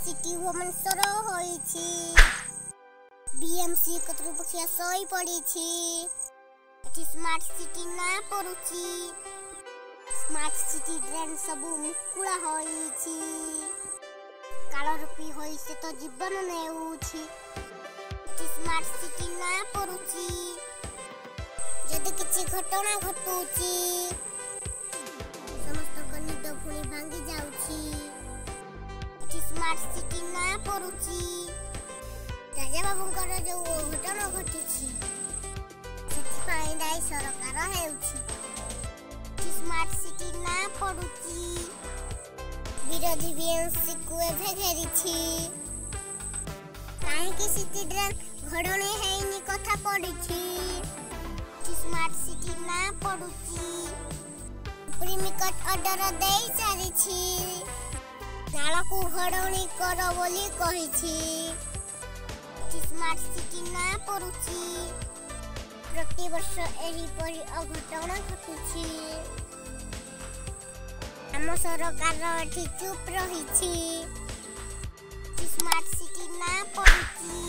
City Bhubaneswar होईछि। BMC कतृपक्ष सही पड़ीछि। एठी smart city ना पड़ुछि। स्मार्ट सिटी ड्रेन सबु मुकुला होईछि। कालरूपी होई से तो जीवन नेउछि। एठी स्मार्ट सिटी ना पड़ुछि। जदि किछि घटना घटुछि समस्त निद पुणी भांगी जाउछि। एठी स्मार्ट सिटी ना पड़ुछि। राजा बाबूंकर जो घटना घटिछि सेथिपाई दायी सरकार हेउछि। एठी स्मार्ट सिटी ना पड़ुछि। विरोधी बीएमसी को एभे घेरिछि। काहेकि सिटी ड्रेन घडणे हेइनी कथा पड़िछि। स्मार्ट सिटी ना पड़ुछि। प्रीमिकट ऑर्डर देई सारिछि। नाला को घडणी कर बोली कहिछि। स्मार्ट सिटी ना पड़ुछि। प्रति वर्ष एही परि अघटना घटुछि। हम सरकार एठी चुप रहिछि। स्मार्ट सिटी ना पड़ुछि।